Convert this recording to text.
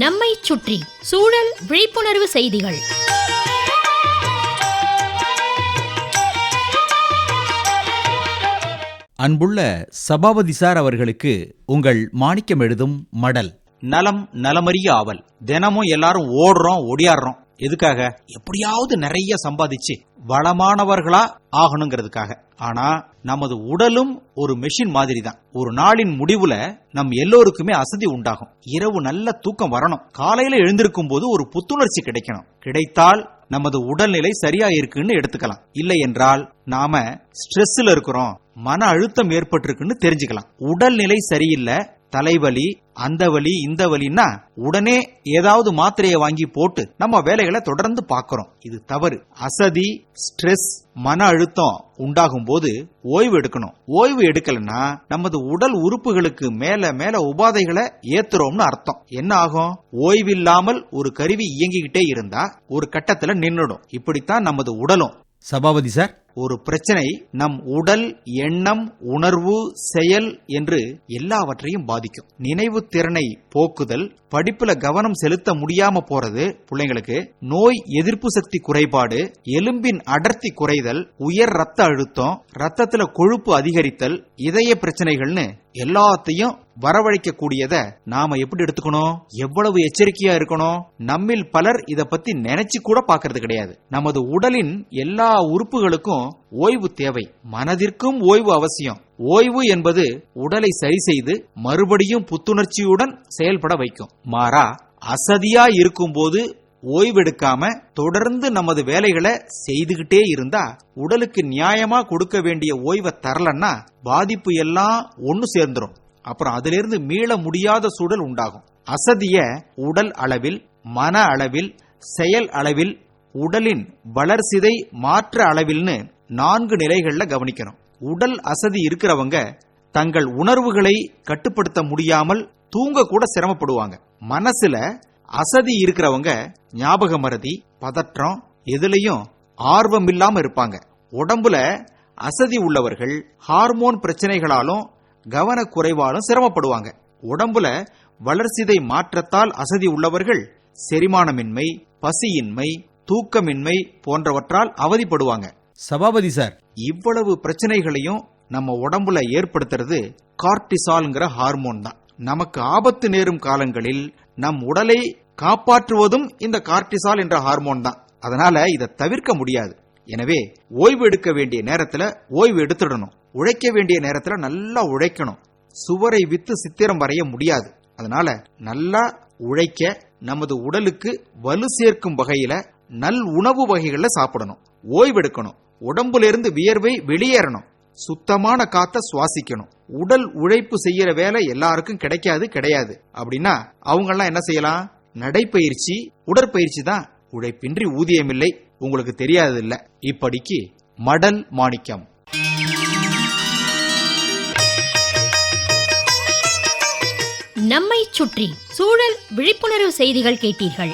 நம்மை சுற்றி சூழல் விழிப்புணர்வு செய்திகள். அன்புள்ள சபாபதி சார் அவர்களுக்கு உங்கள் மாணிக்கம் எழுதும் மடல். நலம் நலமறிய ஆவல். தினமும் எல்லாரும் ஓடுறோம், ஒடியாடுறோம். எதுக்காக? எப்படியாவது நிறைய சம்பாதிச்சு வளமானவர்களா ஆகணுங்கிறதுக்காக. ஆனா நமது உடலும் ஒரு மெஷின் மாதிரி தான். ஒரு நாளின் முடிவுல நம் எல்லோருக்குமே அசதி உண்டாகும். இரவு நல்ல தூக்கம் வரணும். காலையில எழுந்திருக்கும் போது ஒரு புத்துணர்ச்சி கிடைக்கணும். கிடைத்தால் நமது உடல்நிலை சரியா இருக்குன்னு எடுத்துக்கலாம். இல்லை என்றால் நாம ஸ்ட்ரெஸ்ல இருக்கிறோம், மன அழுத்தம் ஏற்பட்டிருக்குன்னு தெரிஞ்சுக்கலாம். உடல்நிலை சரியில்லை, தலைவலி, அந்த வலி, இந்த வலின்னா உடனே ஏதாவது மாத்திரையை வாங்கி போட்டு நம்ம வேலைகளை தொடர்ந்து பார்க்கிறோம். இது தவறு. அசதி, ஸ்ட்ரெஸ், மன அழுத்தம் உண்டாகும் போது ஓய்வு எடுக்கணும். ஓய்வு எடுக்கலன்னா நமது உடல் உறுப்புகளுக்கு மேல மேல உபாதைகளை ஏத்துறோம்னு அர்த்தம். என்ன ஆகும்? ஓய்வில்லாமல் ஒரு கருவி இயங்கிக்கிட்டே இருந்தா ஒரு கட்டத்துல நின்னுடும். இப்படித்தான் நமது உடலும். சபாபதி சார், ஒரு பிரச்சனை நம் உடல், எண்ணம், உணர்வு, செயல் என்று எல்லாவற்றையும் பாதிக்கும். நினைவு திறனை போக்குதல், படிப்புல கவனம் செலுத்த முடியாம போறது பிள்ளைங்களுக்கு, நோய் எதிர்ப்பு சக்தி குறைபாடு, எலும்பின் அடர்த்தி குறைதல், உயர் ரத்த அழுத்தம், ரத்தத்துல கொழுப்பு அதிகரித்தல், இதய பிரச்சனைகள்னு எல்லாத்தையும் வரவழைக்க கூடியத நாம எப்படி எடுத்துக்கணும்? எவ்வளவு எச்சரிக்கையா இருக்கணும்? நம்மில் பலர் இத பத்தி நினைச்சு கூட பாக்குறது கிடையாது. நமது உடலின் எல்லா உறுப்புகளுக்கும் ஓய்வு தேவை. மனதிற்கும் ஓய்வு அவசியம். ஓய்வு என்பது உடலை சரி செய்து மறுபடியும் புத்துணர்ச்சியுடன் செயல்பட வைக்கும். மாறா அசதியா இருக்கும் போது ஓய்வெடுக்காம தொடர்ந்து நமது வேலைகளை செய்துகிட்டே இருந்தா உடலுக்கு நியாயமா கொடுக்க வேண்டிய ஓய்வை தரலன்னா பாதிப்பு எல்லாம் ஒன்னு சேர்ந்துரும். அப்புறம் அதிலிருந்து மீள முடியாத சூழல் உண்டாகும். அசதிய உடல் அளவில், மன அளவில், செயல் அளவில், உடலின் வளர்சிதை மாற்ற அளவில்னு 4 நிலைகள்ல கவனிக்கணும். உடல் அசதி இருக்கிறவங்க தங்கள் உணர்வுகளை கட்டுப்படுத்த முடியாமல் தூங்க கூட சிரமப்படுவாங்க. மனசுல அசதி இருக்கிறவங்க ஞாபக மறதி, பதற்றம், எதுலயும் ஆர்வம் இல்லாம இருப்பாங்க. உடம்புல அசதி உள்ளவர்கள் ஹார்மோன் பிரச்சனைகளாலும் கவனக்குறைவாலும் சிரமப்படுவாங்க. உடம்புல வளர்சிதை மாற்றத்தால் அசதி உள்ளவர்கள் செரிமானமின்மை, பசியின்மை, தூக்கமின்மை போன்றவற்றால் அவதிப்படுவாங்க. சபாபதி சார், இவ்வளவு பிரச்சனைகளையும் நம்ம உடம்புல ஏற்படுத்துறது கார்டிசால்ங்கிற ஹார்மோன் தான். நமக்கு ஆபத்து நேரும் காலங்களில் நம் உடலை காப்பாற்றுவதும் இந்த கார்டிசால் என்ற ஹார்மோன் தான். அதனால இதை தவிர்க்க முடியாது. எனவே ஓய்வு எடுக்க வேண்டிய நேரத்துல ஓய்வு எடுத்துடணும். உழைக்க வேண்டிய நேரத்துல நல்லா உழைக்கணும். சுவரை வித்து சித்திரம் வரைய முடியாது. அதனால நல்லா உழைக்க, நமது உடலுக்கு வலு சேர்க்கும் வகையில நல் உணவு வகைகளை சாப்பிடணும். ஓய்வு எடுக்கணும். உடம்புல இருந்து வியர்வை வெளியேறணும். சுத்தமான காத்த சுவாசிக்கணும். உடல் உழைப்பு செய்யற வேலை எல்லாருக்கும் கிடையாது. அப்படின்னா அவங்க எல்லாம் என்ன செய்யலாம்? நடைப்பயிற்சி, உடற்பயிற்சி தான். உழைப்பின்றி ஊதியம் இல்லை. உங்களுக்கு தெரியாது இல்ல. இப்படிக்கு மடல் மாணிக்கம். நம்மை சுற்றி சூழல் விழிப்புணர்வு செய்திகள் கேட்டீர்கள்.